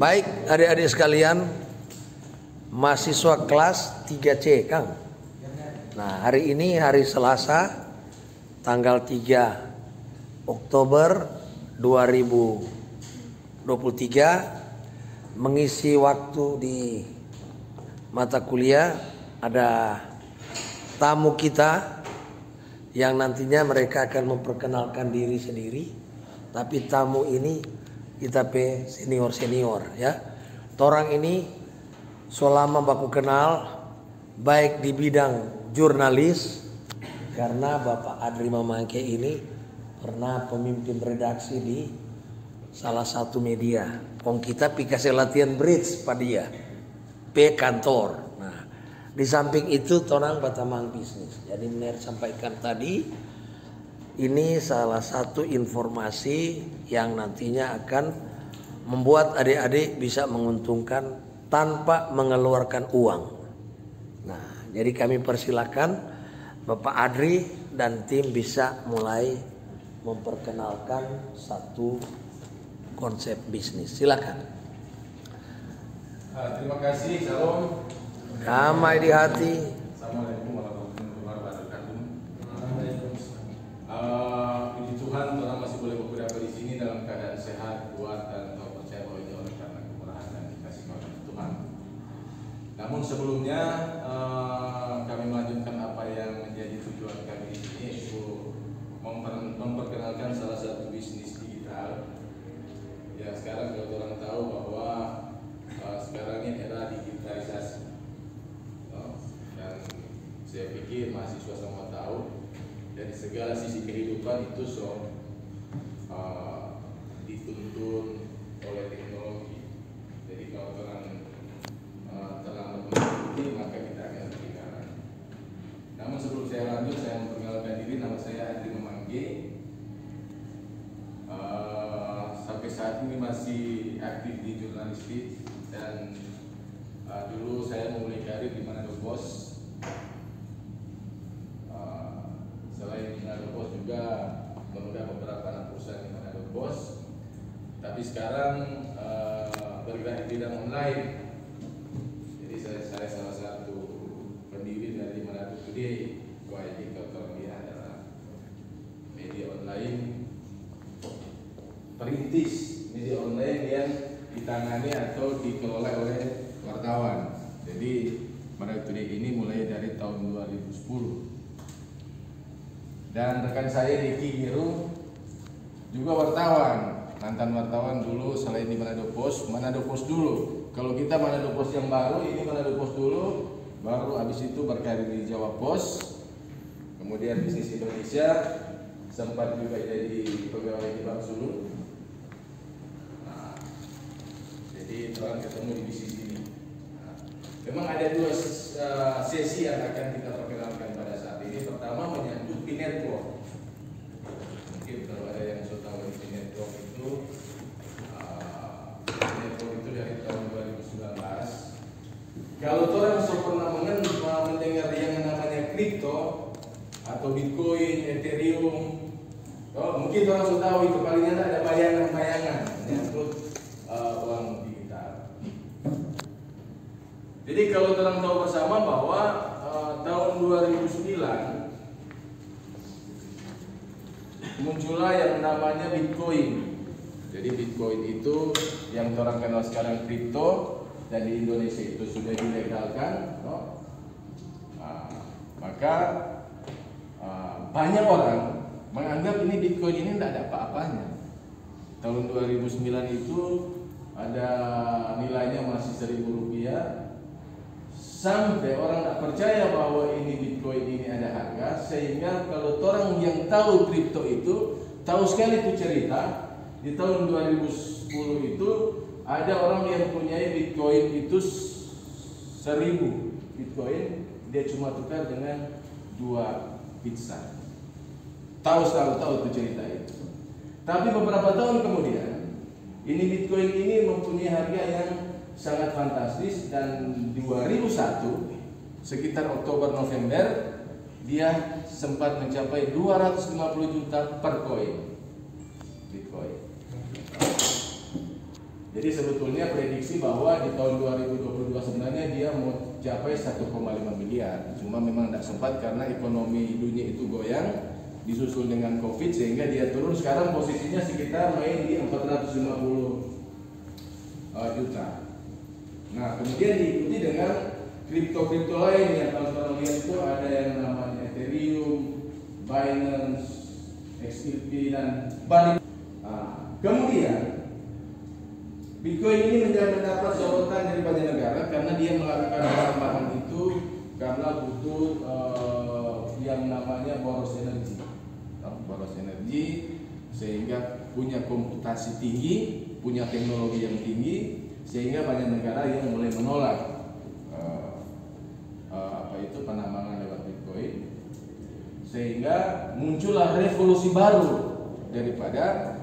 Baik adik-adik sekalian, mahasiswa kelas 3C Kang. Nah, hari ini hari Selasa tanggal 3 Oktober 2023, mengisi waktu di mata kuliah ada tamu kita yang nantinya mereka akan memperkenalkan diri sendiri. Tapi tamu ini kita senior ya. Orang ini selama baku kenal baik di bidang jurnalis, karena Bapak Adri Mamangke ini pernah pemimpin redaksi di salah satu media. Wong kita pikasih latihan bridge pada dia P kantor. Nah, di samping itu orang batamang bisnis. Jadi Mener sampaikan tadi, ini salah satu informasi yang nantinya akan membuat adik-adik bisa menguntungkan tanpa mengeluarkan uang. Nah, jadi kami persilakan Bapak Adri dan tim bisa mulai memperkenalkan satu konsep bisnis. Silakan. Terima kasih, salam. Damai di hati. Assalamualaikum warahmatullahi wabarakatuh. Puji Tuhan, orang masih boleh beberapa di sini dalam keadaan sehat, kuat, dan tahu percaya bahwa ini oleh karena kemurahan dan dikasih oleh Tuhan. Namun sebelumnya kami melanjutkan apa yang menjadi tujuan kami di sini, yaitu memperkenalkan salah satu bisnis digital. Ya, sekarang kalau orang tahu bahwa sekarang ini era digitalisasi, dan saya pikir mahasiswa semua tahu dari segala sisi kehidupan itu dituntun oleh teknologi. Jadi kalau orang terlambat mengikuti, maka kita akan ketinggalan. Namun sebelum saya lanjut, saya memperkenalkan diri. Nama saya Adri Mamangke. Sampai saat ini masih aktif di jurnalistik, dan dulu saya memulai karir di Manado Post. Selain di Manado Post juga memegang beberapa anak perusahaan di Manado Post. Tapi sekarang bergerak di bidang online. Jadi saya salah satu pendiri dari Manado Today. YD kalau dia adalah media online perintis, media online yang ditangani atau dikelola oleh wartawan. Jadi Manado Today ini mulai dari tahun 2010. Dan rekan saya Diki Giru juga wartawan, mantan wartawan dulu selain di Manado Post dulu. Kalau kita Manado Post yang baru, ini Manado Post dulu, baru habis itu berkarir di Jawa Post, kemudian bisnis Indonesia, sempat juga jadi pegawai di Bank Sulu. Nah, jadi orang ketemu di bisnis ini. Nah, memang ada dua sesi yang akan kita perkenalkan pada saat ini. Pertama menyangkut P-Network. Mungkin kalau ada yang sudah tahu P-Network itu, P-Network itu dari tahun 2019. Kalau orang sudah pernah mendengar yang namanya kripto atau Bitcoin, Ethereum, mungkin orang sudah tahu itu, paling ada bayangan-bayangan menyangkut uang digital. Jadi kalau orang tahu bersama bahwa tahun 2009 muncullah yang namanya Bitcoin. Jadi Bitcoin itu yang orang kenal sekarang kripto, dan di Indonesia itu sudah dilegalkan. Maka banyak orang menganggap ini Bitcoin ini tidak ada apa-apanya. Tahun 2009 itu ada nilainya masih Rp1.000, sampai orang tak percaya bahwa ini Bitcoin ini ada harga, sehingga kalau orang yang tahu kripto itu tahu sekali itu cerita. Di tahun 2010 itu ada orang yang punya Bitcoin itu 1.000 Bitcoin, dia cuma tukar dengan 2 pizza. Tahu itu cerita itu. Tapi beberapa tahun kemudian, ini Bitcoin ini mempunyai harga yang sangat fantastis, dan 2001 sekitar Oktober November dia sempat mencapai 250 juta per koin Bitcoin. Jadi sebetulnya prediksi bahwa di tahun 2022 sebenarnya dia mau capai 1,5 miliar. Cuma memang tidak sempat karena ekonomi dunia itu goyang, disusul dengan Covid sehingga dia turun. Sekarang posisinya sekitar main di 450 juta. Nah, kemudian diikuti dengan kripto-kripto lain yang kalau kita lihat itu ada yang namanya Ethereum, Binance, XRP dan Balik. Kemudian Bitcoin ini mendapat sorotan dari banyak negara karena dia melakukan penambahan itu karena butuh yang namanya boros energi, sehingga punya komputasi tinggi, punya teknologi yang tinggi, sehingga banyak negara yang mulai menolak penambangan lewat Bitcoin, sehingga muncullah revolusi baru daripada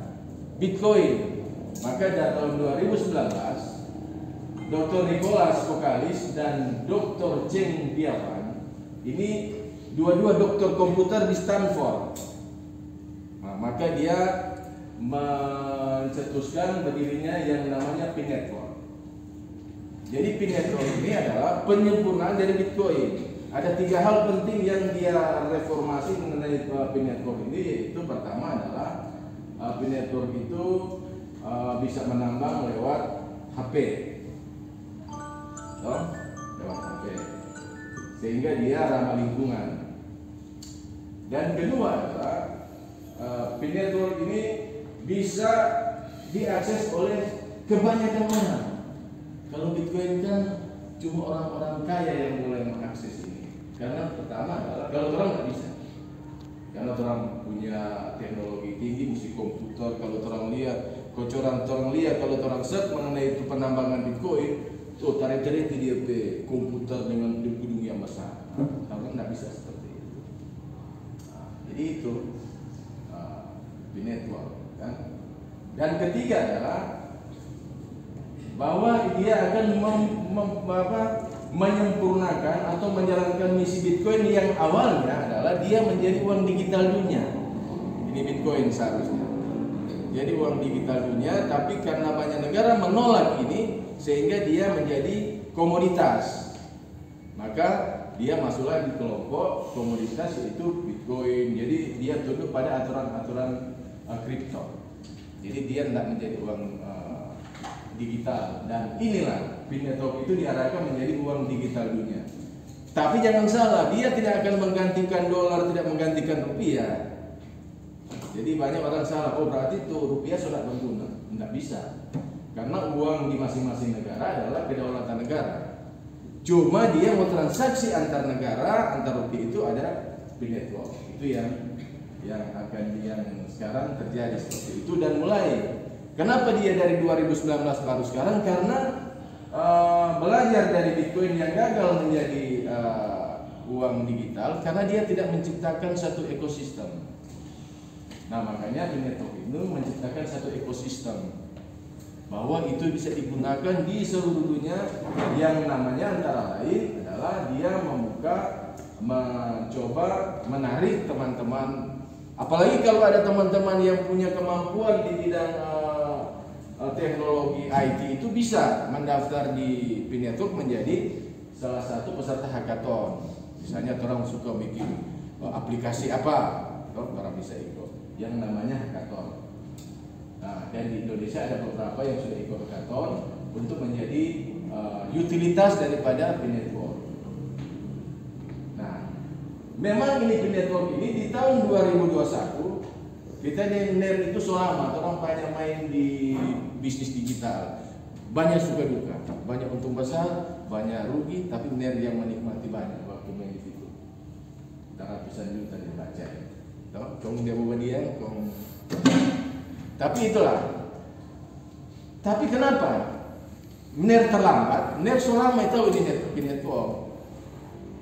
Bitcoin. Maka dari tahun 2019, Dr. Nicholas Kokalis dan Dr. Cheng Biawan ini dua-dua dokter komputer di Stanford. Nah, maka dia mencetuskan berdirinya yang namanya Pi Network. Jadi Pi Network ini adalah penyempurnaan dari Bitcoin. Ada 3 hal penting yang dia reformasi mengenai Pi Network ini, yaitu pertama adalah Pi Network itu bisa menambang lewat HP, lewat HP, sehingga dia ramah lingkungan. Dan kedua adalah Pi Network ini bisa diakses oleh kebanyakan orang. Kalau Bitcoin kan cuma orang-orang kaya yang mulai mengakses ini. Karena pertama adalah kalau orang nggak bisa. Karena orang punya teknologi tinggi, mesti komputer. Kalau orang lihat, kalau orang search mengenai itu penambangan Bitcoin, tuh tarik-tarik dia pe komputer dengan gedung yang besar. Orang nggak bisa seperti itu. Jadi itu Pi Network, kan? Dan ketiga adalah bahwa dia akan menyempurnakan atau menjalankan misi Bitcoin yang awalnya adalah dia menjadi uang digital dunia. Ini Bitcoin seharusnya jadi uang digital dunia, tapi karena banyak negara menolak ini sehingga dia menjadi komoditas. Maka dia masuklah di kelompok komoditas yaitu Bitcoin. Jadi dia tunduk pada aturan-aturan kripto. Jadi dia tidak menjadi uang digital, dan inilah Pi Network itu diarahkan menjadi uang digital dunia. Tapi jangan salah, dia tidak akan menggantikan dolar, tidak menggantikan rupiah. Jadi banyak orang salah, oh berarti itu rupiah sudah berguna. Tidak bisa, karena uang di masing-masing negara adalah kedaulatan negara. Cuma dia mau transaksi antar negara, antar rupiah itu ada Pi Network. Itu yang sekarang terjadi seperti itu. Dan mulai kenapa dia dari 2019 baru sekarang? Karena belajar dari Bitcoin yang gagal menjadi uang digital karena dia tidak menciptakan satu ekosistem. Nah, makanya Pi Network itu menciptakan satu ekosistem bahwa itu bisa digunakan di seluruh dunia, yang namanya antara lain adalah dia mencoba menarik teman-teman. Apalagi kalau ada teman-teman yang punya kemampuan di bidang teknologi IT, itu bisa mendaftar di Pi Network menjadi salah satu peserta hackathon. Misalnya orang suka bikin aplikasi apa, orang bisa ikut yang namanya hackathon. Nah, dan di Indonesia ada beberapa yang sudah ikut hackathon untuk menjadi utilitas daripada Pi Network. Nah, memang ini Pi Network ini di tahun 2021 kita NER itu selama orang banyak main di bisnis digital, banyak suka duka, banyak untung besar, banyak rugi, tapi NER yang menikmati banyak waktu main di situ. Ratusan juta dibaca. Kong dia bawa dia, kong. Tapi itulah. Tapi kenapa NER terlambat? NER selama itu ini Network.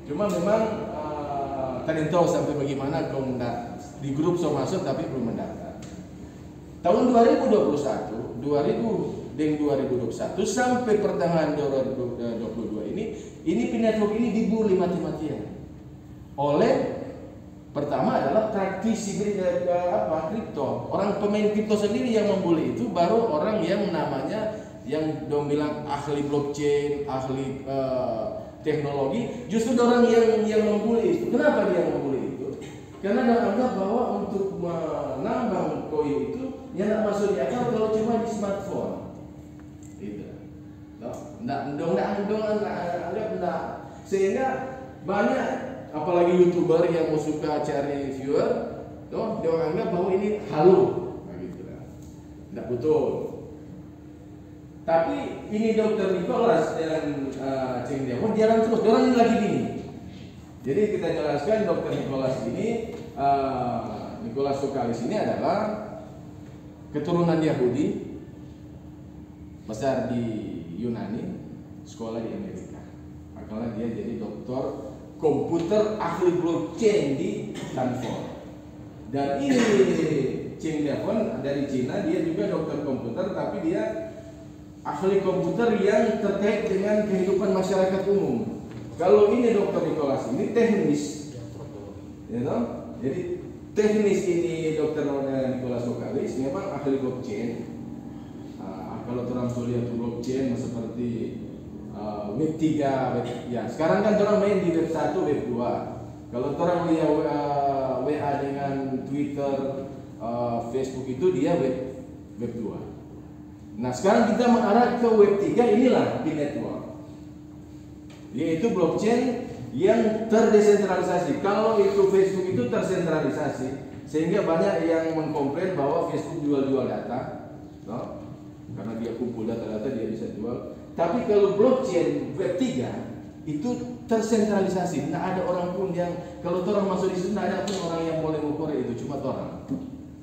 Cuma memang kalian tahu sampai bagaimana kong di grup so masuk tapi belum mendaftar. Tahun 2021, 2021 sampai pertengahan 2022 ini Pi Network ini dibully mati-matian oleh, pertama adalah praktisi kripto. Orang pemain kripto sendiri yang membuli itu, baru orang yang namanya yang dong bilang ahli blockchain, ahli teknologi, justru orang yang membuli itu. Kenapa dia membuli itu? Karena dia anggap bahwa untuk menambang koin itu yang tidak masuk di akal kalau cuma di smartphone. Gitu. Enggak. Sehingga banyak, apalagi YouTuber yang suka cari viewer, dia anggap bahwa ini halu. Nah, gitu lah. Tidak betul. Tapi ini Dr. Nicholas dan Cheng Dia-Won jalan terus, orang ini lagi gini. Jadi kita jelaskan Dr. Nicholas ini, Nicholas Tsoukalis ini adalah keturunan Yahudi, besar di Yunani, sekolah di Amerika. Makanya dia jadi doktor komputer ahli blockchain di Stanford. Dan ini Cheng Dia-Won dari Cina, dia juga dokter komputer, tapi dia ahli komputer yang terkait dengan kehidupan masyarakat umum. Kalau ini Dr. Nicholas ini teknis, jadi teknis ini Dr. Nicholas Tsoukalis memang ahli blockchain. Kalau orang lihat blockchain seperti Web 3, ya sekarang kan orang main di Web 1, Web 2. Kalau orang lihat WA dengan Twitter, Facebook itu dia Web 2. Nah sekarang kita mengarah ke Web 3, inilah P-Network, yaitu blockchain yang terdesentralisasi. Kalau itu Facebook itu tersentralisasi, sehingga banyak yang mengkomplain bahwa Facebook jual-jual data, karena dia kumpul data-data dia bisa jual. Tapi kalau blockchain Web 3 itu tersentralisasi, tidak ada orang pun yang, kalau orang masuk di situ tidak ada pun orang yang boleh mengukur itu, cuma orang.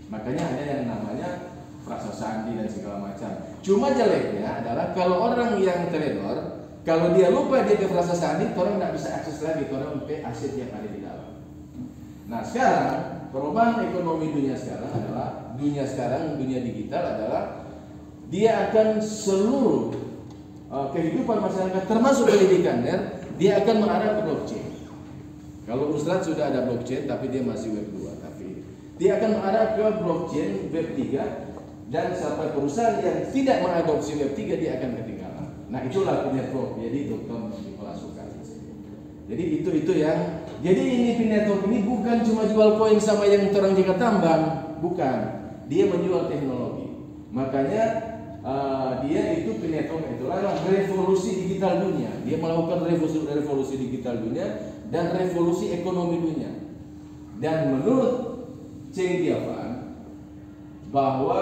Makanya ada yang namanya frasa sandi dan segala macam. Cuma jeleknya adalah kalau orang yang trader, kalau dia lupa dia ke frasa sandi, orang tidak bisa akses lagi orang ke aset yang ada di dalam. Nah sekarang perubahan ekonomi dunia sekarang adalah dunia digital adalah dia akan seluruh kehidupan masyarakat termasuk pendidikan, dia akan mengarah ke blockchain. Kalau Ustadz sudah ada blockchain tapi dia masih Web 2, tapi dia akan mengarah ke blockchain Web 3, dan sampai perusahaan yang tidak mengadopsi Web 3 dia akan ketinggalan. Nah itulah P-Network, jadi Dr. Nicholas Tsoukalis. Jadi itu yang, jadi ini P-Network ini bukan cuma jual koin sama yang orang jaga tambang, bukan. Dia menjual teknologi. Makanya dia itu P-Network itulah revolusi digital dunia. Dia melakukan revolusi digital dunia dan revolusi ekonomi dunia. Dan menurut Cheng Dia-Won bahwa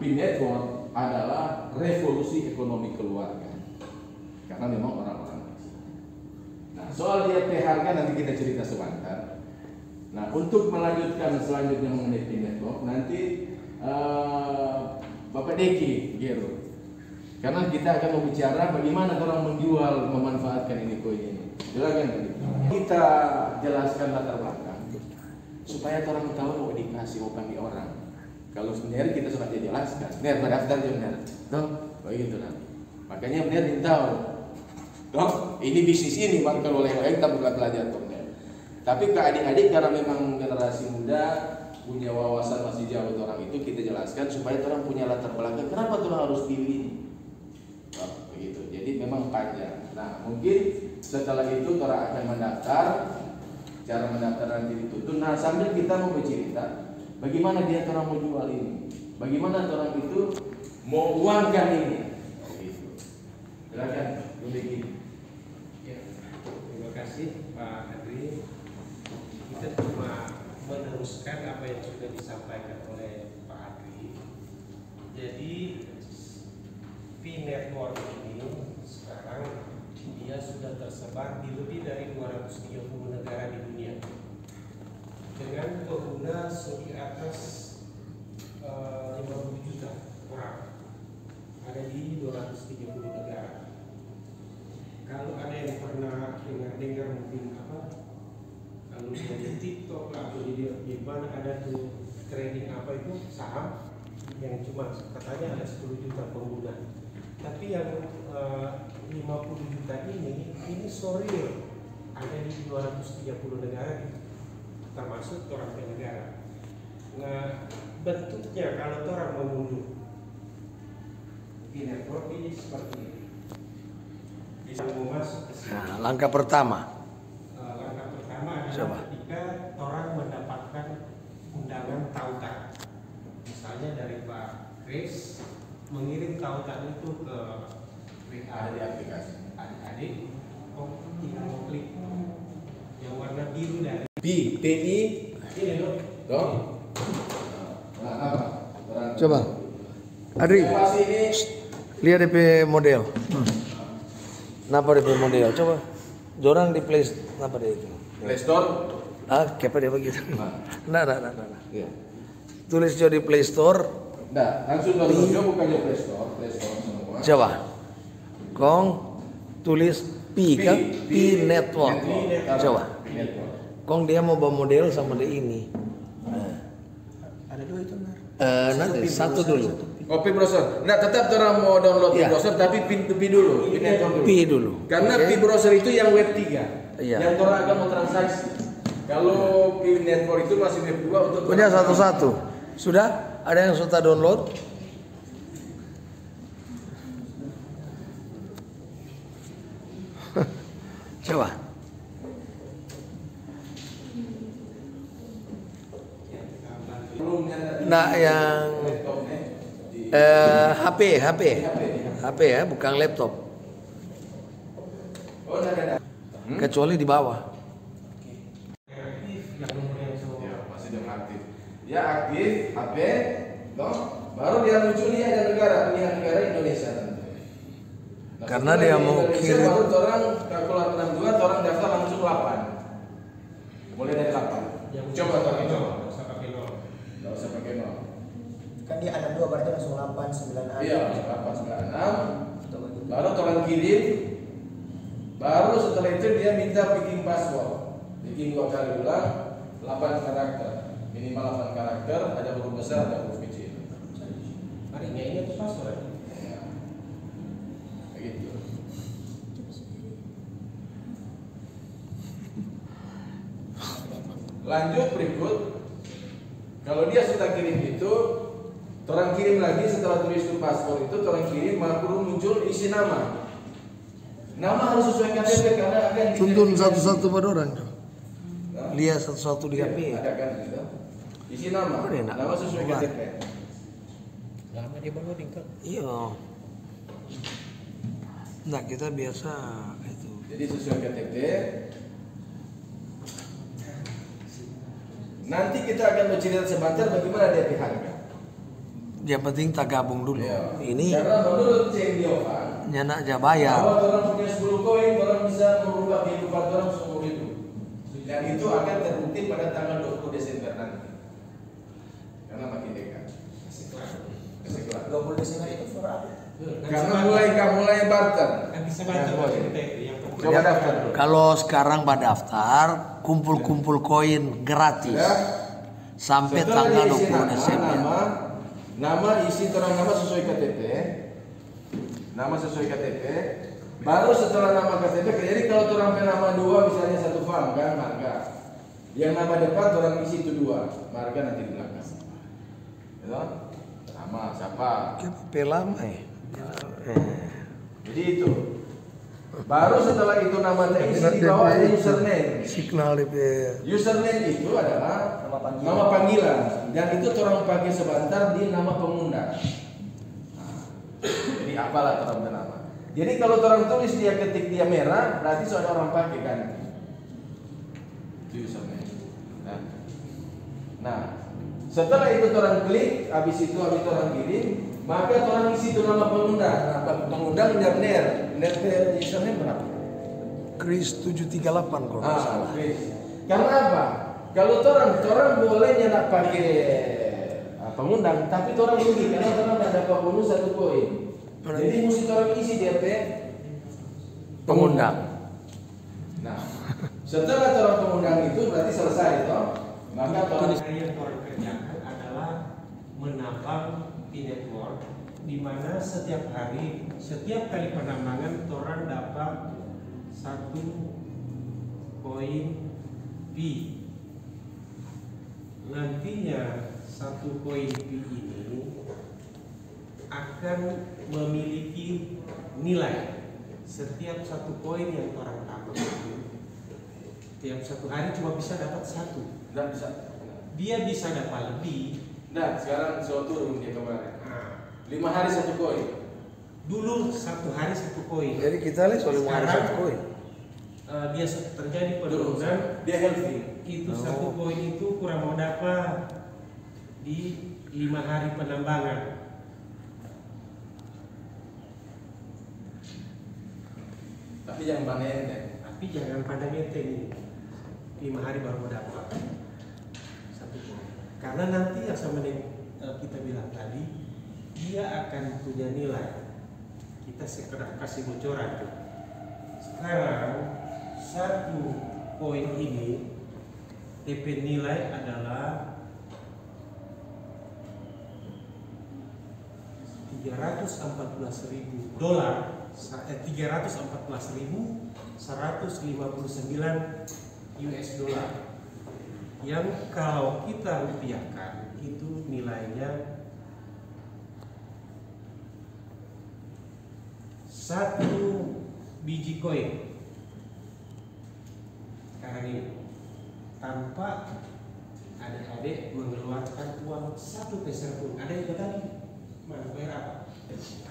P-Network adalah revolusi ekonomi keluarga, karena memang orang-orang. Nah soal dia harga nanti kita cerita sebentar. Nah untuk melanjutkan selanjutnya mengenai P-Network nanti Bapak Deki gitu. Karena kita akan membicara bagaimana orang menjual, memanfaatkan ini koin ini. Silakan kita jelaskan latar belakang supaya orang tahu mau dikasih, mau panggil orang. Kalau sebenarnya kita sudah jelaskan, benar berdaftar je benar, begitu lah. Makanya benar ingin tahu, ini bisnis ini, maka kalau oleh-oleh kita bukan pelajar benar. Tapi ke adik-adik karena memang generasi muda punya wawasan masih jauh orang itu, kita jelaskan supaya orang punya latar belakang kenapa orang harus pilih ini. Begitu. Jadi memang panjang. Nah mungkin setelah itu orang akan mendaftar, cara mendaftar nanti ditutup. Nah sambil kita mau bercerita bagaimana dia orang mau jual ini, bagaimana orang itu mau uangkan ini. Begitu. Silakan begini. Ya, terima kasih Pak Adri. Kita cuma meneruskan apa yang sudah disampaikan oleh Pak Adri. Jadi P-Network ini sekarang dia sudah tersebar di lebih dari 230 negara di dunia dengan pengguna di atas 50 juta orang, ada di 230 negara. Kalau ada yang pernah dengar mungkin kalau di TikTok lah atau di mana ada tuh trading apa itu saham yang cuma katanya ada 10 juta pengguna, tapi yang 50 juta ini so real, ada di 230 negara termasuk orang negara. Nah bentuknya kalau orang mengunduh network ini seperti ini. Bisa mau masuk ke sini. Nah, langkah pertama. Langkah pertama adalah Coba. ketika orang mendapatkan undangan tautan. Misalnya dari Pak Chris mengirim tautan itu ke WA Ada di aplikasi. adik-adik, tinggal klik yang warna biru dari PI ini loh. Toh? Nah, apa? Coba. Adri, Pasti ini lihat DP model. Napa DP model? Coba. Jorang di place napa dia itu? Play Store. Ah, kepa dia begitu. Nah. Iya. Tulis jo di Play Store. Nah, langsung download jo bukan jo Play Store semua. Coba. Kong tulis P kan? P Network. Coba. Network. Kong dia mau bawa model sama dia ini. ada dua itu benar. Nanti satu dulu. Oh, Pi browser. Nah, tetap orang mau download Pi Iya. browser tapi Pi dulu, Pi network dulu. P dulu. Karena Oke. Pi browser itu yang web 3. Iya. Yang orang akan mau transaksi. Kalau Pi network itu masih web 2 untuk Punya satu-satu. Sudah? Ada yang sudah download? Coba. Nah, yang HP ya, bukan laptop. Oh, ada. Kecuali di bawah. Yang nomor yang sama. Ya, masih belum aktif. Ya aktif HP, toh, baru dia muncul dia ada negara, pilihan negara Indonesia tentu. Nah, Karena setelah dia di mau Indonesia, kirim. baru orang kalkulator 62, orang daftar langsung 8. Mulai dari 8. Coba orang coba. Nggak usah pakai nol. Enggak usah pakai 0. Kan dia ada 2 berarti langsung 8, 9 A. Iya, 8 96. Baru orang kirim. Baru setelah itu dia minta bikin password. Bikin 2 kali ulang 8 karakter. Minimal 8 karakter, ada huruf besar, ada huruf kecil. Harinya ini tuh password. Ya. Kayak gitu. Lanjut berikut. Kalau dia sudah kirim itu, orang kirim lagi setelah tulis itu paspor itu, orang kirim perlu muncul isi nama. Nama harus sesuai KTP karena akan Tuntun satu-satu pada orang. Lihat satu-satu di HP. Ada kan gitu. Isi nama. Apa dia nak Nama sesuai buat? KTP. Lama dia downloading kan? Iya. Nah, kita biasa itu. Jadi sesuai KTP. Nanti kita akan bercerita sebentar bagaimana dia harga. Yang penting tak gabung dulu. Ya. Ini Karena menurut Ceng Diovan, nyanak aja bayar. kalau orang punya 10 koin, orang bisa merubah kehidupan orang seumur hidup. Dan itu akan terbukti pada tanggal 20 Desember nanti. Karena makin dekat. Kasih kelar. 20 Desember itu for apa? Karena mulai barter. Kan bisa baca cerita itu yang penting. Coba daftar dulu. Kalau sekarang daftar, kumpul-kumpul koin gratis Ya. sampai Setelah tanggal dia isi 20 Desember. nama isi orang nama sesuai KTP. Nama sesuai KTP. Baru setelah nama KTP, jadi kalau orang nama 2 misalnya satu farm kan marga. Yang nama depan orang isi itu 2, marga nanti di belakang. Ya. Nama siapa? HP lama ya. Jadi itu. Baru setelah itu nama terisi di bawah ada username. Signal DP. Username itu adalah nama panggilan dan itu orang pakai sebentar di nama pengundang. Nah, jadi apalah orang bernama. Jadi kalau orang tulis dia ketik dia merah, berarti sudah orang pakai kan. Itu username. Nah, setelah itu orang klik, habis itu orang kirim, maka orang isi itu nama pengundang. Nah, pengundang ner username berapa? Kris 738 kalau nggak salah. Oke. Karena apa? Kalau orang boleh nyetak pakai pengundang, tapi orang rugi karena orang tidak dapat bonus 1 koin. Jadi mesti orang isi DP Pengundang. Nah, setelah orang pengundang itu berarti selesai toh. Maka orang Yang orang kerjakan adalah menambang di network, di mana setiap hari, setiap kali penambangan orang dapat 1 koin P. Nantinya 1 koin P ini akan memiliki nilai. Setiap satu koin yang orang dapat itu, tiap satu hari cuma bisa dapat satu. Nggak bisa. Dia bisa dapat lebih. Nah, sekarang saya turun dia kemarin. Nah, 5 hari 1 koin. dulu 1 hari 1 koin. Jadi kita lihat soal 5 hari 1 koin. Dia terjadi penurunan. Dia healthy. Itu 1 koin itu kurang mau dapat di 5 hari penambangan. Tapi jangan panen deh. Tapi jangan pada enteng, 5 hari baru mau dapat 1 koin. Karena nanti yang sama kita bilang tadi, dia akan punya nilai. Kita sekedar kasih bocoran tuh. Sekarang 1 koin ini TP nilai adalah $314.000, $314.159 yang kalau kita rupiahkan itu nilainya 1 biji koin sekarang ini tanpa adik-adik mengeluarkan uang 1 peser pun. Ada yang tadi mana bayar apa?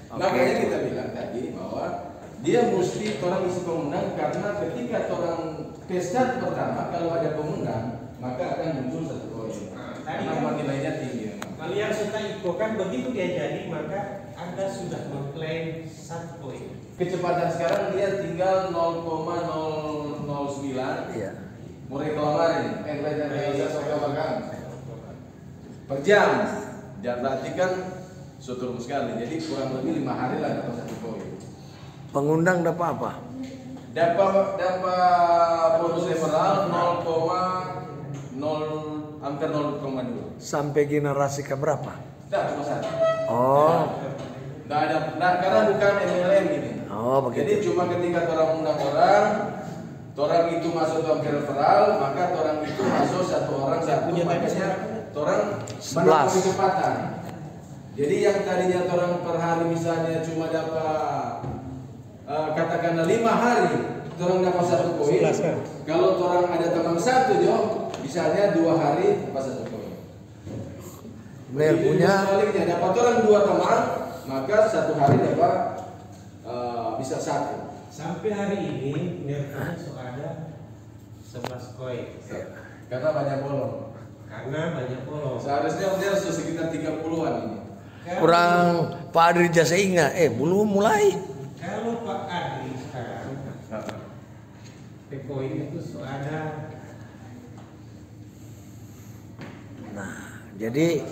Makanya kita bilang tadi bahwa dia mesti orang isi pengundang, karena ketika orang pesta pertama kalau ada pengundang maka akan muncul 1 koin. Tadi Karena kan nilainya tinggi. kalian suka ikokan, begitu dia jadi maka Anda sudah mengklaim 1 koin. Kecepatan sekarang dia tinggal 0,009. Iya. Mulai kemarin, per jam. Jangan berarti kan turun sekali. Jadi kurang lebih 5 hari lah dapat 1 koin. Pengundang dapat apa? Dapat bonus referral 0,0 hampir 0,2. Sampai generasi ke berapa? Tidak, cuma 1. Oh. Nggak ada, karena bukan MLM ini. Oh, begitu. Jadi cuma ketika orang undang orang itu masuk dalam referral, maka orang itu masuk 1 orang punya makanya orang menambah kecepatan. Jadi yang tadinya orang per hari misalnya cuma dapat katakanlah 5 hari, orang dapat 1 koin. Kalau orang ada teman 1 jo, misalnya 2 hari dapat 1 koin. Punya sebaliknya dapat orang 2 teman, maka 1 hari dapat bisa 1. Sampai hari ini Nirvana ada 11 koin. Karena banyak bolong. Seharusnya dia sekitar 30-an ini. kurang Pak Adri Jasa ingat, belum mulai. Kalau Pak Adri sekarang koin itu ada. Nah, jadi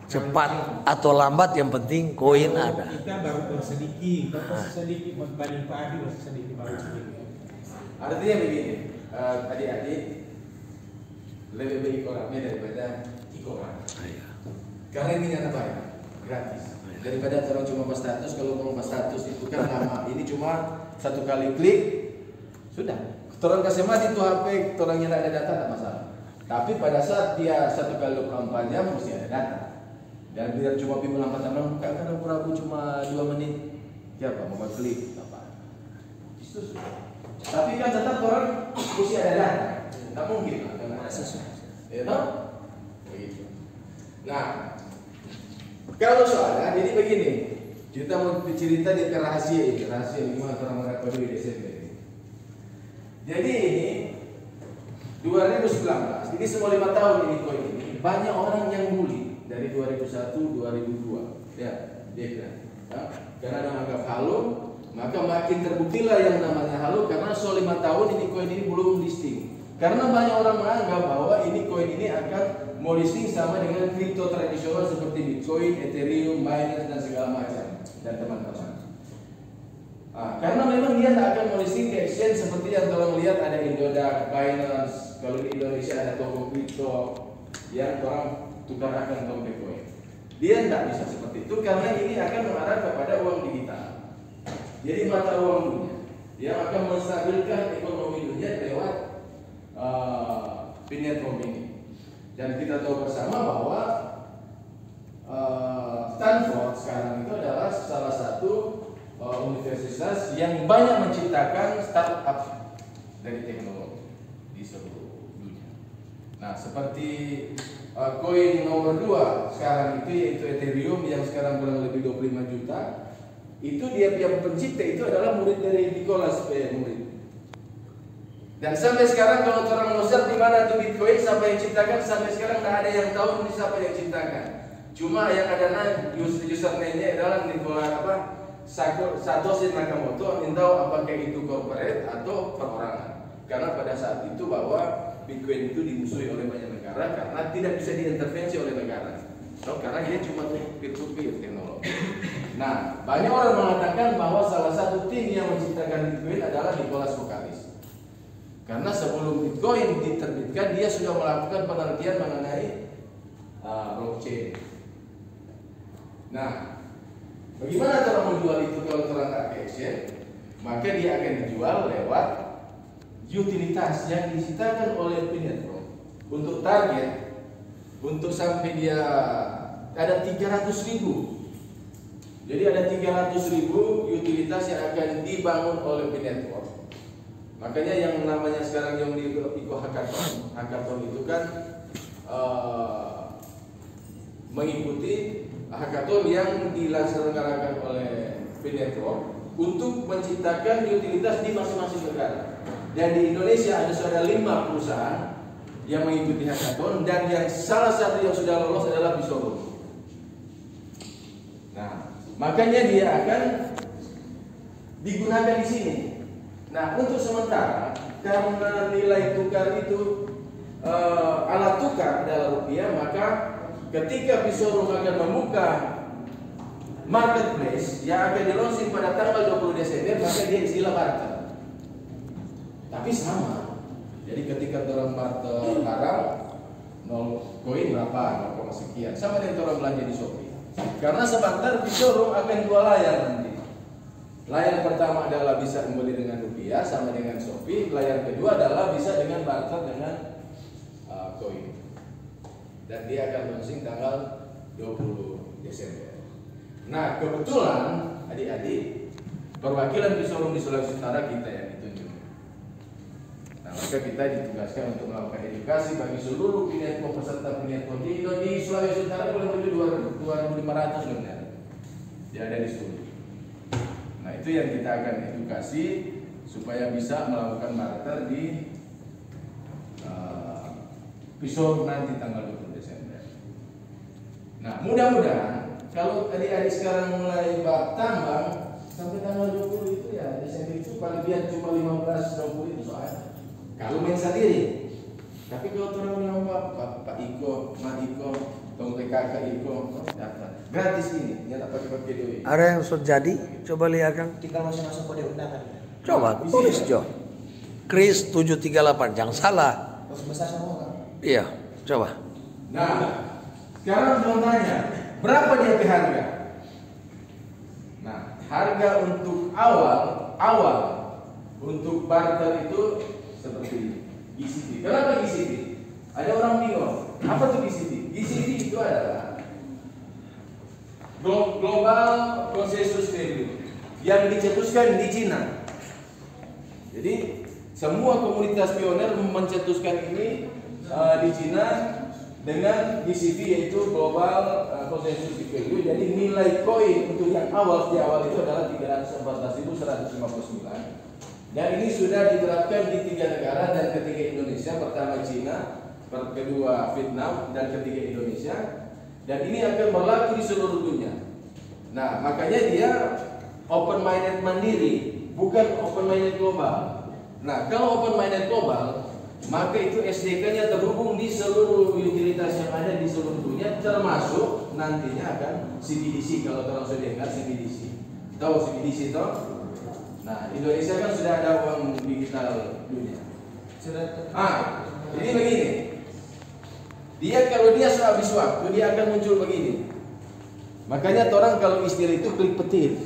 cepat atau lambat yang penting koin ada. Kita baru sedikit, sedikit berbanding Pak Adri masih sedikit baru sedikit. Artinya begini, adik-adik lebih baik orangnya daripada orang. Karena ini nyata baik, gratis. Daripada orang cuma pas status, kalau mau pas status itu kan lama. Ini cuma 1 kali klik, sudah. Orang kasih mati itu HP, orangnya tidak ada data, tidak masalah. Tapi pada saat dia 1 kali 24 jam mesti ada data. Dan biar cuma pimpin lambat teman, kadang Prabu cuma 2 menit. Ya Pak, mau klik apa? Itu sudah. Tapi kan tetap orang mesti ada data. Tidak mungkin lah, karena ada ya toh? Begitu. Nah, kalau soalnya jadi begini, kita mau cerita di rahasia ini, rahasia gimana orang mendapat duit Desember ini. Jadi ini 2019, ini semua 5 tahun ini koin ini banyak orang yang bully dari 2001, 2002, ya, dia kira, ya, karena menganggap halu, maka makin terbuktilah yang namanya halu karena so 5 tahun ini koin ini belum listing. Karena banyak orang menganggap bahwa ini koin ini akan mau listing sama dengan kripto tradisional seperti Bitcoin, Ethereum, Binance dan segala macam dan teman-teman. Karena memang dia tidak akan mau listing ke exchange seperti yang tolong lihat ada Indodax, Binance, kalau di Indonesia ada toko kripto yang orang tukar akan toko Bitcoin. Dia tidak bisa seperti itu karena ini akan mengarah kepada uang digital. Jadi mata uang dunia yang akan menstabilkan ekonomi dunia lewat platform ini. Dan kita tahu bersama bahwa Stanford sekarang itu adalah salah satu universitas yang banyak menciptakan startup dari teknologi di seluruh dunia. Nah, seperti koin nomor 2 sekarang itu yaitu Ethereum yang sekarang kurang lebih 25 juta. Itu dia yang pencipta itu adalah murid dari Nicholas murid. Dan sampai sekarang kalau orang mau search di mana tuh Bitcoin siapa yang ciptakan, sampai sekarang tidak ada yang tahu ini siapa yang ciptakan. Cuma yang ada username-nya adalah Satoshi Nakamoto. Ingin tahu apakah itu corporate atau perorangan. Karena pada saat itu bahwa Bitcoin itu dimusuhi oleh banyak negara karena tidak bisa diintervensi oleh negara. Karena dia cuma peer-to-peer teknologi. Nah, banyak orang mengatakan bahwa salah satu tim yang menciptakan Bitcoin adalah Nicholas Vokalis. Karena sebelum Bitcoin diterbitkan, dia sudah melakukan penelitian mengenai blockchain. Nah, bagaimana cara menjual itu kalau orang nggak ke exchange? Maka dia akan dijual lewat utilitas yang disitakan oleh Pinetro untuk target, untuk sampai dia ada 300.000. Jadi ada 300.000 utilitas yang akan dibangun oleh Pinetro. Makanya yang namanya sekarang yang di Eco Hackathon itu kan mengikuti hackathon yang dilaksanakan oleh Pinetro untuk menciptakan utilitas di masing-masing negara. Dan di Indonesia ada sudah 5 perusahaan yang mengikuti hackathon dan yang salah satu yang sudah lolos adalah Bisoro. Nah, makanya dia akan digunakan di sini. Nah, untuk sementara karena nilai tukar itu alat tukar adalah rupiah, maka ketika Bisoro akan membuka marketplace yang akan di-launching pada tanggal 20 Desember, maka dia istilah barter. Tapi sama. Jadi ketika orang barter barang 0 koin berapa, 0, sekian, sama dengan orang belanja di Shopee. Karena sebentar Bisoro akan dua layar nanti. Layar pertama adalah bisa membeli dengan rupiah sama dengan Shopee. Layar kedua adalah bisa dengan barter dengan koin. Dan dia akan launching tanggal 20 Desember. Nah, kebetulan adik-adik perwakilan Bisoro di Sulawesi Utara kita yang ditunjuk. Nah, maka kita ditugaskan untuk melakukan edukasi bagi seluruh peserta Pinetro di Sulawesi Utara kurang lebih 2.500 sebenarnya. Dia ada di seluruh. Nah, itu yang kita akan edukasi supaya bisa melakukan barter di Bisoro nanti tanggal 20 Desember. Nah, mudah-mudahan kalau adik-adik sekarang mulai tambang sampai tanggal 20 itu ya Desember itu paling biar cuma 15-20 itu soalnya. Kalau main sendiri. Tapi kalau orang bilang Pak Iko, Mak Iko, kakak Iko, gratis ini, ya tak pakai duit. Ada yang sudah jadi? Coba lihat kan. Tinggal masuk kode undangan. Coba tulis Jo. Kris 738, jangan salah. Terus besar semua kan? Iya, coba. Nah, sekarang contohnya, berapa dia ke harga? Nah, harga untuk awal untuk barter itu seperti ini. GCT. Kenapa GCT? Ada orang bingung. Apa tuh GCT? GCT itu adalah Global Consensus Value yang dicetuskan di Cina. Jadi semua komunitas pioner mencetuskan ini di Cina dengan GCV yaitu Global Consensus Value. Jadi nilai koin untuk yang awal itu adalah 314.159. Dan ini sudah diterapkan di 3 negara dan ketiga Indonesia. Pertama Cina, kedua Vietnam, dan ketiga Indonesia. Dan ini akan berlaku di seluruh dunia. Nah, makanya dia open minded mandiri, bukan open minded global. Nah, kalau open minded global, maka itu SDK-nya terhubung di seluruh utilitas yang ada di seluruh dunia, termasuk nantinya akan CBDC. Kalau orang sudah dengar CBDC, tahu CBDC toh? Nah, Indonesia kan sudah ada uang digital dunia. Jadi begini. Kalau dia sudah habis waktu, dia akan muncul begini. Makanya orang kalau istilah itu klik petir.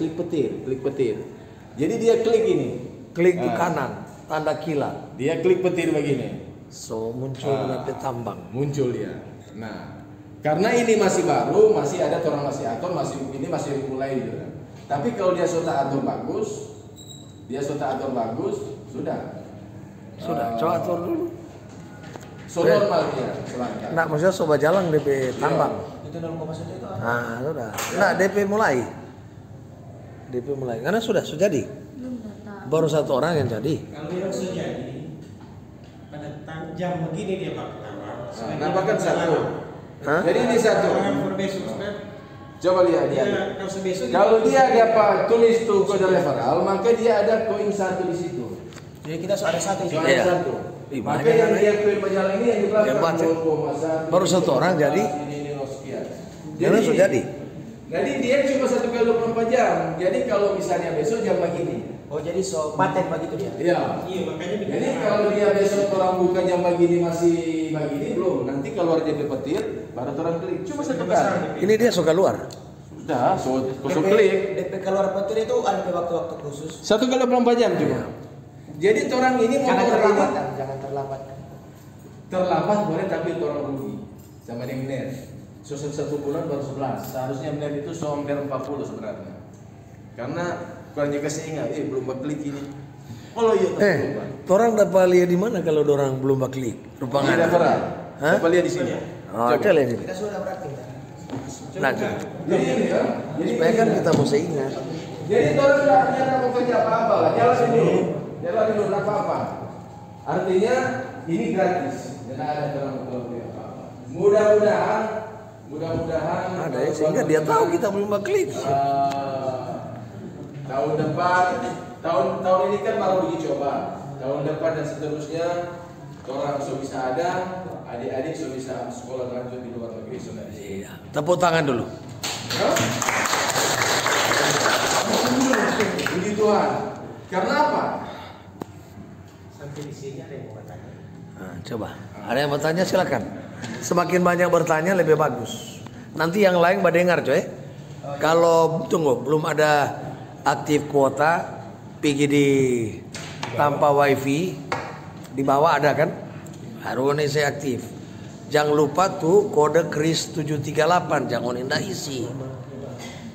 Jadi dia klik ini, Klik di kanan, tanda kilat. dia klik petir begini. So muncul nanti tambang. Muncul dia. Nah, Karena ini masih baru, masih ada orang masih atur, ini masih mulai gitu kan. Tapi kalau dia sudah atur bagus, sudah. Coba atur dulu. So normal dia selangkah. Nah, maksudnya coba jalan DP tambang. Itu 0,1 itu apa? Nah, sudah. Nah, DP mulai. Karena sudah jadi. Baru satu orang yang jadi. Kalau memang sudah jadi, pada jam begini dia Pak pertama. Nampakkan satu. Hah? Jadi ini satu. For besok, Ustaz. Coba lihat dia. Kalau dia dapat tulis tuh kode referral, maka dia ada koin satu di situ. Jadi kita ada satu itu. Soalnya Iya. satu. Ih, Maka banyak yang kan, dia koin majalah ini yang di belakang Hebat, ya. 0,1. Baru satu orang jadi. Ini sekian. Jangan sudah jadi. Jadi dia cuma 1 kali 24 jam. Jadi kalau misalnya besok jam begini. Oh jadi so paten begitu dia. Iya. Iya, makanya Jadi kalau dia besok orang buka jam begini masih begini belum. Nanti keluar DP petir baru orang klik. Cuma 1 kali. Ini dia suka luar. Sudah, kosong klik. DP keluar petir itu ada waktu-waktu khusus. 1 kali 24 jam cuma. Jadi orang ini Jangan motor terlambat ini kan? Jangan terlambat. terlambat boleh tapi orang rugi sama dengan net. Susun 1 bulan baru 11. Seharusnya net itu hampir 40 sebenarnya. Karena kurang juga ingat, belum klik ini. Oh iya, orang dapat lihat di mana kalau orang belum klik? Rupangan. Ada peran. Hah? Coba lihat di sini. Oh, coba lihat ini. Kita sudah praktik. Nah, Jadi ini ya. Jadi supaya kan kita mesti ingat. Jadi orang tidak mau kerja apa-apa lah. Jalan dulu, tidak apa-apa. Artinya ini gratis. Tidak ada orang mau kerja apa-apa. Mudah-mudahan Ada ya, sehingga dia tahu kita belum klik. Tahun depan, tahun ini kan baru uji coba. Tahun depan dan seterusnya orang so bisa ada, adik-adik so bisa sekolah lanjut di luar negeri so bisa. Iya. Tepuk tangan dulu. Puji Tuhan. Karena apa? sampai di sini ada yang mau bertanya. Nah, coba. Ada yang bertanya silakan. Semakin banyak bertanya lebih bagus. Nanti yang lain dengar coy. Kalau tunggu belum ada aktif kuota pergi di tanpa wifi di bawah ada kan? Harusnya saya aktif. Jangan lupa tuh kode kris 738 jangan indah isi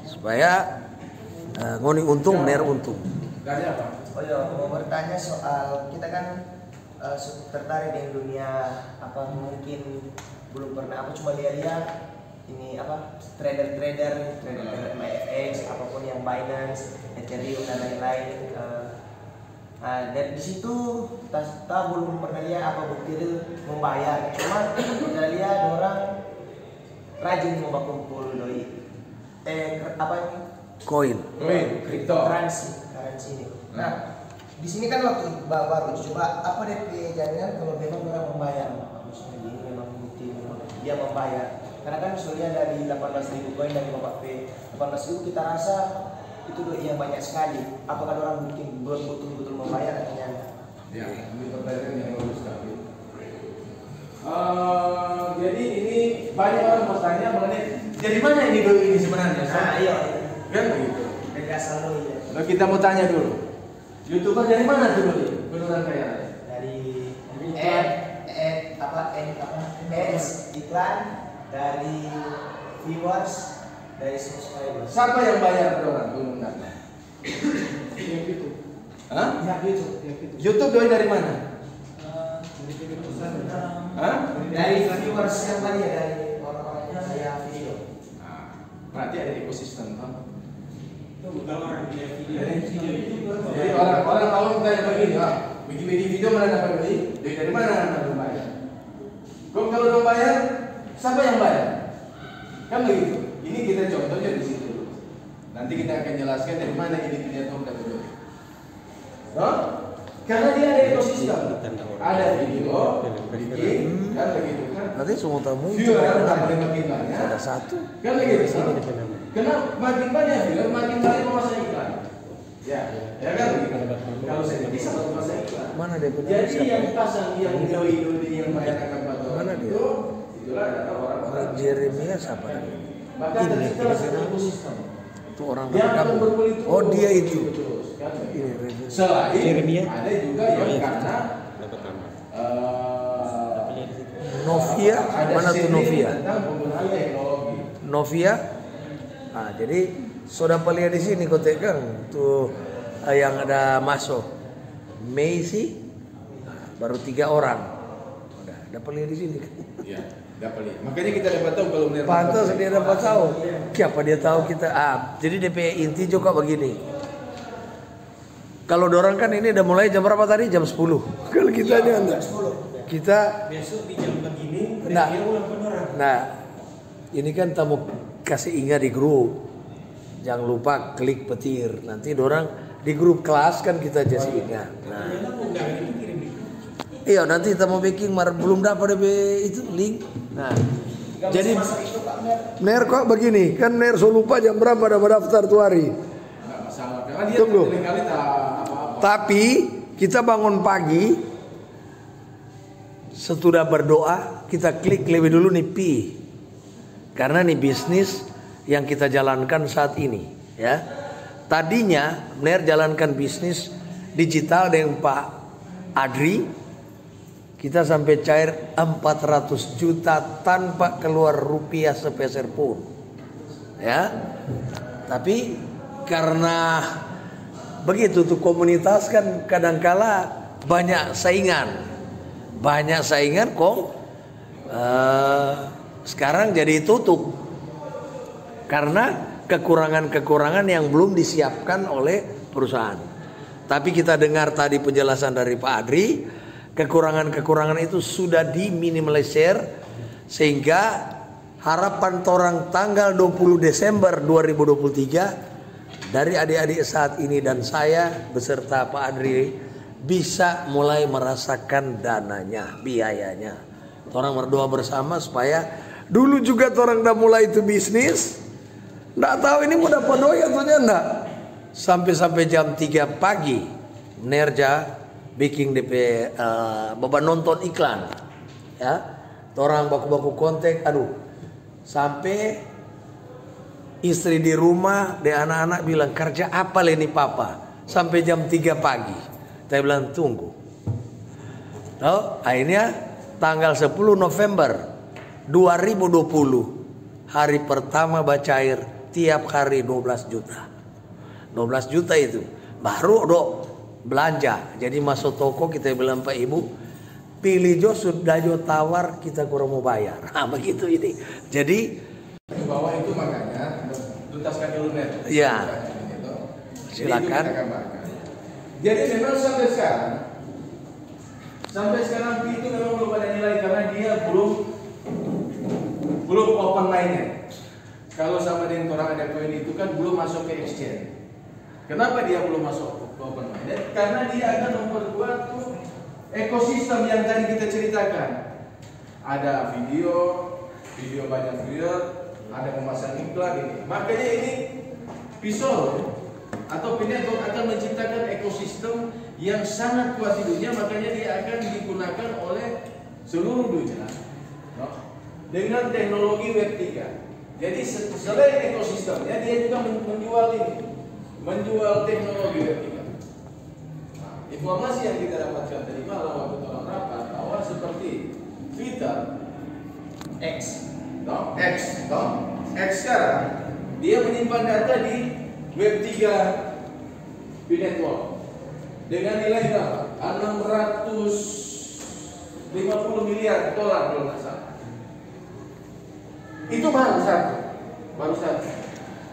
supaya ngoni untung ner untung. Dari apa? Oh iya, mau bertanya soal kita kan tertarik dengan dunia apa mungkin belum pernah cuma lihat ini trader MFX apapun yang Binance, Ethereum dan lain-lain. Dan di situ kita belum pernah lihat apa bukti membayar. Cuma kita lihat orang rajin mau kumpul doi. Koin. Kripto. Currency ini. Nah, di sini kan waktu baru coba apa DP jaminan kalau memang orang membayar. Maksudnya ini memang bukti dia membayar. Karena kan misalnya dari 18.000 koin dari Bapak P 18.000 kita rasa itu yang banyak sekali. Apakah orang mungkin betul-betul membayar atau tidak? Ya, ini pertanyaan yang bagus sekali. Jadi ini banyak orang bertanya mengenai dari mana ini doi ini sebenarnya? Iya. Kan begitu. Dari asal doi ya. Nah, kita mau tanya dulu. YouTuber dari mana tuh doi? Beneran kaya? Dari ads iklan dari viewers dari subscribers. Siapa yang bayar orang beneran? Yang itu. Hah? Yang itu. YouTube doi dari mana? Hah? Dari viewers yang tadi ya dari orang-orang yang saya video. Nah, berarti ada ekosistem kan? Bukan orang yang video. Jadi orang tahu kita begini, bikin video mana dapat duit? Duit dari mana anda bayar? Kalau dong bayar, siapa yang bayar? Kan begitu. Ini kita contohnya di situ. Nanti kita akan jelaskan dari mana ini ternyata dapat duit. Karena dia ada ekosistem. Ada video, bikin, kan begitu kan? Nanti semua tamu Viewer makin banyak. ada satu. Kan begitu. Karena makin banyak viewer, makin banyak memasang iklan. Ya kan begitu. Kalau saya bisa memasang iklan. Mana dia punya? Jadi yang pasang yang doi yang banyak akan bantu. Mana dia? Itulah adalah orang-orang. Jeremia siapa? Maka dari situ satu ekosistem. Itu orang Yang akan kampung. berkulit. Oh dia itu. Terus, kan begitu. Ini review. Selain Jeremia. ada juga yang karena Dapat tambah. Novia, mana tuh Novia? Tentang penggunaan teknologi. Novia. Nah, jadi sudah pelia di sini kau tegang tuh yang ada masuk. Messi baru 3 orang. Udah pelia di sini. Iya, dapat lihat. Makanya kita dapat tahu kalau benar. Pantas dia dapat tahu. Siapa dia tahu kita? Jadi DP inti juga begini. Kalau dorang kan ini udah mulai jam berapa tadi? Jam 10. Kalau kita ini enggak. Kita Besok di jam begini, Nah. dia ulang penerang. Nah, ini kan tamu kasih ingat di grup. Jangan lupa klik petir. Nanti dorang di grup kelas kan kita kasih ingat. Nah, Kenapa undangan itu kirim di grup? iya nanti tamu baking belum dapat DP itu link. Nah, jadi Ner kok begini, kan Ner so lupa jam berapa ada daftar tuh hari. Enggak masalah. Karena dia Tunggu. seringkali tak apa-apa. Tapi kita bangun pagi, sesudah berdoa kita klik lebih dulu nih Pi, karena nih bisnis yang kita jalankan saat ini, ya. Tadinya Ner jalankan bisnis digital dengan Pak Adri, kita sampai cair 400 juta tanpa keluar rupiah sepeser pun, ya. Tapi karena begitu tuh komunitas kan kadangkala banyak saingan kok. Sekarang jadi tutup karena kekurangan-kekurangan yang belum disiapkan oleh perusahaan. Tapi kita dengar tadi penjelasan dari Pak Adri, kekurangan-kekurangan itu sudah diminimalisir sehingga harapan orang tanggal 20 Desember 2023 dari adik-adik saat ini dan saya beserta Pak Adri bisa mulai merasakan dananya, biayanya. Orang berdoa bersama supaya dulu juga orang udah mulai itu bisnis, nggak tahu ini mau dapat doi atau enggak. Sampai jam 3 pagi Nerja bikin DP beban nonton iklan, ya. Orang baku-baku kontak, sampai istri di rumah dan anak-anak bilang kerja apa ini papa sampai jam 3 pagi. Saya bilang tunggu. Akhirnya tanggal 10 November 2020 hari pertama bacair tiap hari 12 juta. 12 juta itu baru belanja. Jadi masuk toko kita bilang Pak Ibu pilih jo sudah jo tawar kita kurang mau bayar. Begitu ini. Jadi Di bawah itu makanya tuntaskan dulu Ner. Iya. Silakan. Jadi memang sampai sekarang itu memang belum ada nilai karena dia belum open line-nya. Kalau sama dengan orang ada koin itu kan belum masuk ke exchange. Kenapa dia belum masuk ke open line? Karena dia akan memperkuat ekosistem yang tadi kita ceritakan. Ada video banyak video, ada memasang iklan ini. Makanya ini pisau atau Pineapple akan menciptakan ekosistem yang sangat kuat di dunia, makanya dia akan digunakan oleh seluruh dunia dengan teknologi Web 3. Jadi selain ekosistemnya dia juga menjual teknologi Web 3. Informasi yang kita dapatkan tadi malam waktu dalam rapat bahwa seperti Twitter, X sekarang dia menyimpan data di Web 3 Network dengan nilai berapa? 650 miliar dolar kalau nggak salah. Itu baru satu.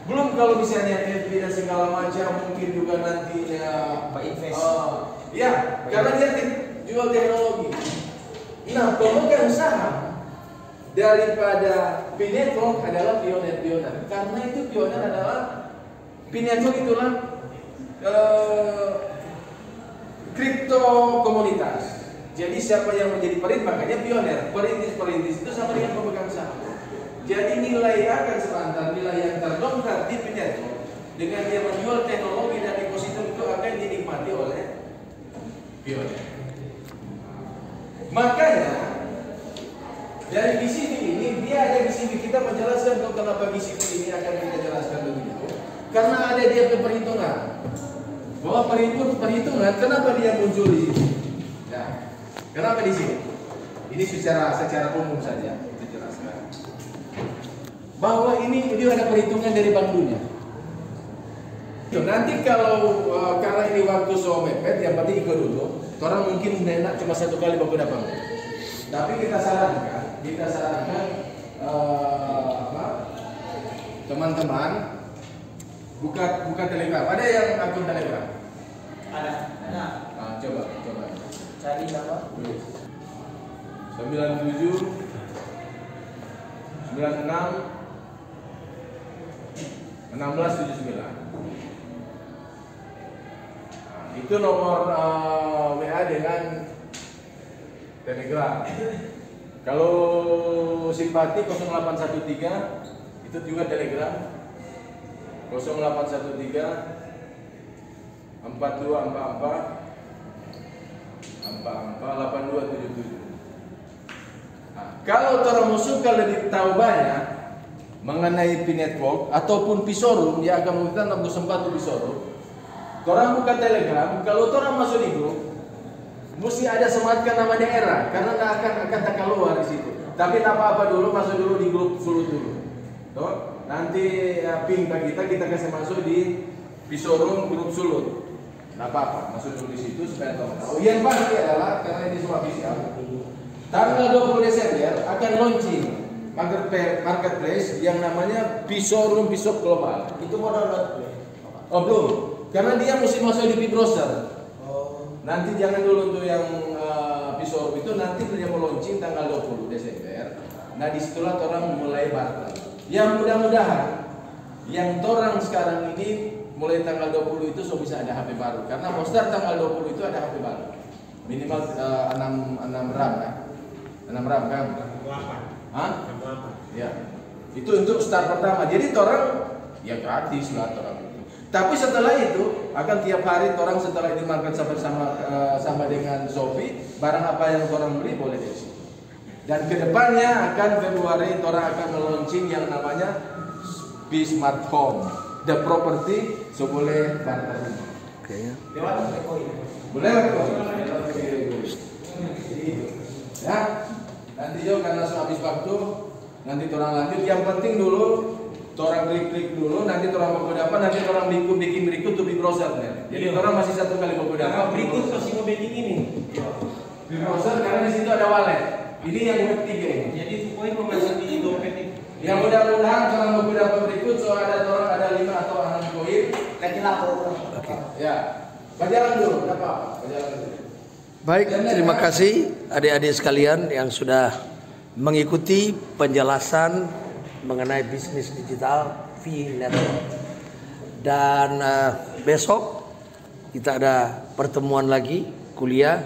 Belum kalau misalnya FB dan segala macam mungkin juga nantinya invest. Karena dia jual teknologi. Nah, pemegang saham daripada Pinetwork adalah pioner. Karena itu pioner adalah Pinetwork itulah kripto komunitas. Jadi siapa yang menjadi makanya pioner, perintis itu sama dengan pemegang saham. Jadi nilai akan selantar, nilai yang terdongkrak di Pinetwork dengan dia menjual teknologi dan ekosistem itu akan dinikmati oleh pioner. Makanya dari BCP ini dia ada BCP, kita menjelaskan kenapa BCP ini akan kita jelaskan begitu. Karena ada dia perhitungan bahwa perhitungan kenapa dia muncul di sini. Nah, kenapa di sini? Ini secara umum saja kita jelaskan. Bahwa ini dia ada perhitungan dari Bank Dunia. Nanti kalau karena ini waktu so mepet, yang penting ikut dulu. Orang mungkin enak cuma satu kali baku dapat. Tapi kita sarankan teman-teman buka Telegram. Ada yang akun Telegram? Ada. Nah, coba. Cari nama. 97 96 1679. Itu nomor WA dengan Telegram. Kalau simpati 0813 itu juga Telegram. 0813 4244 8277. Nah, kalau orang musuh kalau lebih tahu banyak mengenai P-Network ataupun Pisorum, dia akan meminta nomor sempat Pisorum. Orang buka Telegram, kalau orang masuk di grup, mesti ada sematkan nama daerah, karena akan tak keluar di situ. Tapi tak apa-apa dulu, masuk dulu di grup Sulut dulu. Tuh, nanti ping kita kasih masuk di Pisorum grup Sulut. Tak apa-apa, masuk dulu di situ supaya tahu. Yang pasti adalah karena ini semua official. Tanggal 20 Desember akan launching marketplace yang namanya Pisorum Pisok Global. Itu mau download belum? Oh belum, karena dia mesti masuk di browser. Nanti jangan dulu untuk yang Pisorum itu, nanti dia mau launching tanggal 20 Desember. Nah disitulah orang mulai barter. Yang mudah-mudahan yang orang sekarang ini mulai tanggal 20 itu so bisa ada HP baru. Karena mau start tanggal 20 itu ada HP baru. Minimal 6 RAM ya. 6 RAM kan? 8. Hah? Ya. Itu untuk start pertama. Jadi orang ya gratis lah orang itu. Tapi setelah itu akan tiap hari orang setelah ini market sama dengan Shopee, barang apa yang orang beli boleh di situ. Dan kedepannya akan Februari orang akan launching yang namanya P Smart Home, the property, so boleh barter. Oke. Lewat koin. Boleh kok. Ya. Nanti juga karena habis waktu nanti orang lanjut. Yang penting dulu orang klik dulu, nanti orang mau dapat, nanti orang bikin berikut tuh di browser ya. Jadi orang masih satu kali mau dapat. Berikut pasti mau bikin ini. Di browser karena di situ ada wallet. Ini yang web 3 ini. Jadi koin mau masuk di dompet itu. Yang mudah-mudahan kalau mau dapat berikut, so ada orang ada 5 atau 6 koin. Lagi lapor. Oke. Ya. Berjalan dulu, apa? Berjalan dulu. Baik, terima kasih adik-adik sekalian yang sudah mengikuti penjelasan mengenai bisnis digital P-Network. Dan besok kita ada pertemuan lagi kuliah.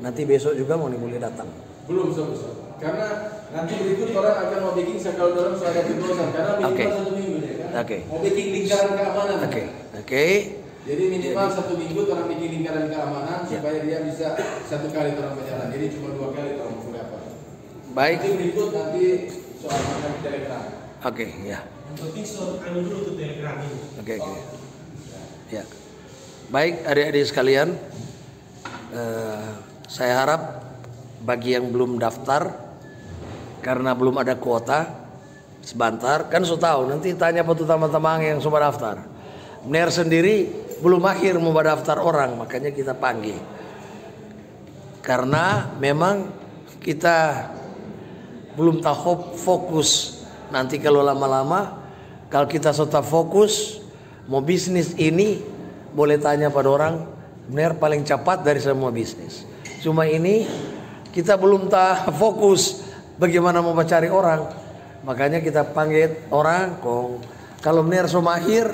Nanti besok juga mau boleh datang. Belum selesai. Karena nanti berikut orang akan mau bikin kalau orang sudah ada browser karena minimal 1 minggu ya kan. Oke. Mau bikin lingkaran keamanan. Oke. Jadi minimal 1 minggu orang bikin lingkaran keamanan supaya dia bisa 1 kali orang berjalan. Jadi cuma 2 kali orang mau dapat. Baik. Nanti berikut nanti soal makan Telegram. Oke, ya. Yang penting anu dulu tuh Telegram ini. Oke. Ya. Baik, adik-adik sekalian, saya harap bagi yang belum daftar karena belum ada kuota, sebentar kan so tahu nanti tanya petu teman-teman yang sudah daftar. Bener sendiri belum akhir mau daftar orang, makanya kita panggil. Karena memang kita belum tahu fokus. Nanti kalau lama-lama kalau kita sudah fokus mau bisnis ini, boleh tanya pada orang, benar paling cepat dari semua bisnis. Cuma ini kita belum tahu fokus bagaimana mau mencari orang. Makanya kita panggil orang kong. Kalau benar so mahir,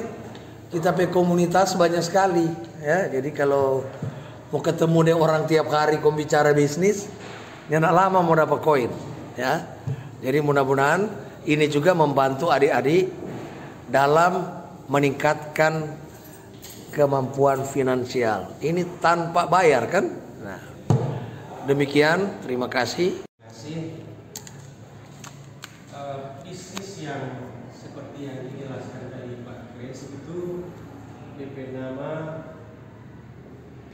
kita pe komunitas banyak sekali ya. Jadi kalau mau ketemu dengan orang tiap hari kong bicara bisnis, ya nak lama mau dapat koin ya. Jadi mudah-mudahan ini juga membantu adik-adik dalam meningkatkan kemampuan finansial. Ini tanpa bayar kan? Nah, demikian, terima kasih. Bisnis yang seperti yang dijelaskan tadi Pak Kres itu DP nama P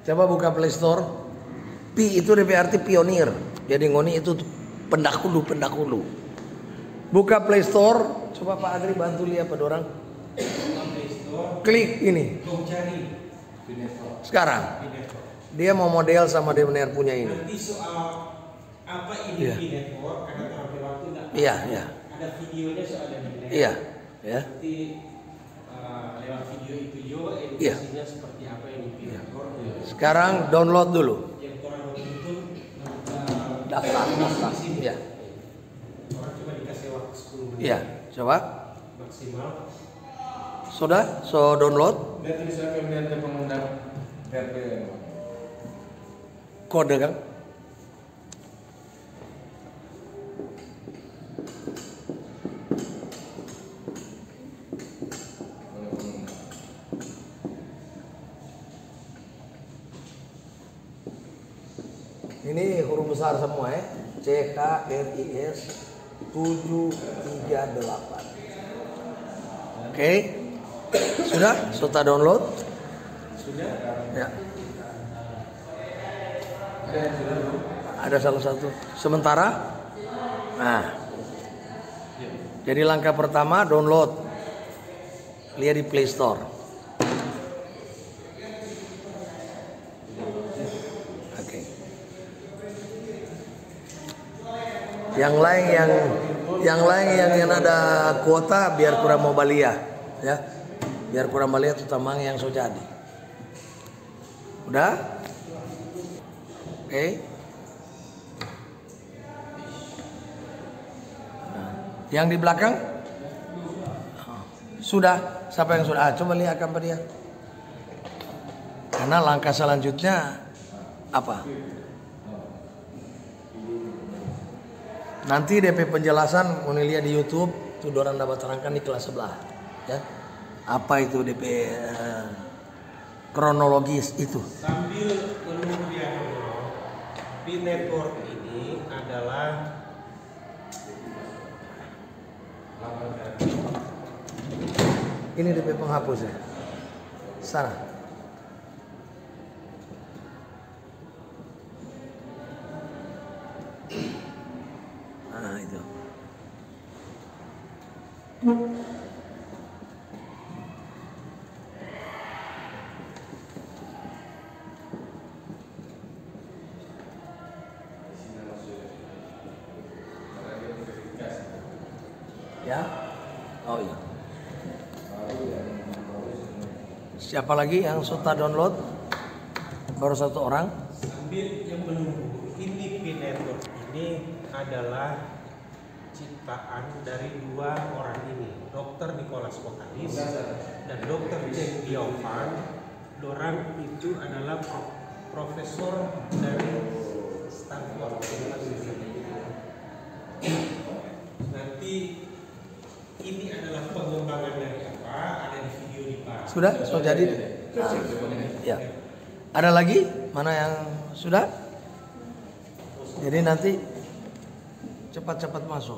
Coba buka Play Store. Pi itu DP arti pionir. Jadi ngoni itu pendahulu. Buka Play Store. Coba Pak Adri bantu lihat pada orang. Klik ini. Sekarang dia mau model sama DMNR punya ini. Nanti soal apa ini network karena terlalu waktu nggak. Iya. Ada videonya soal network. Iya. Ya. Nanti lewat video itu juga edukasinya seperti apa yang di network. Sekarang download dulu. Yang orang itu Daftar. Iya. Orang cuma dikasih waktu 10 menit. Iya. Coba. Maksimal. Sudah? So download. Nanti siapa yang lihat pengundang RP? Kode kan? Ini huruf besar semua ya. CKRIS 738. Oke. Sudah? Sudah download? Sudah. Ya. Ada salah satu. Sementara. Nah. Jadi langkah pertama download. Lihat di Play Store. Oke. Yang lain yang ada kuota biar kurang mau balia, ya. Biar kurang balia terutama yang so jadi. Udah? Oke. Nah, yang di belakang? Sudah. Siapa yang sudah? Coba lihat gambar dia. Karena langkah selanjutnya apa? Nanti DP penjelasan mau lihat di YouTube, tuh orang dapat terangkan di kelas sebelah, ya. Apa itu DP kronologis itu? Sambil menunggu dia download, Pi network ini adalah Ini DP penghapus ya. Sana. Nah itu. Ya. Oh iya. Siapa lagi yang sudah download? Baru satu orang. sambil yang menunggu. Ini Pi network ini adalah ciptaan dari dua orang ini, Dr. Nicholas Pokalis dan Dr. Chen Biovan. Dorang itu adalah profesor dari Stanford. Nanti ini adalah pengembangan dari apa? Ada di video di bawah. Sudah? So jadi? Nah, ya. Ada lagi? Mana yang sudah? Jadi nanti cepat-cepat masuk.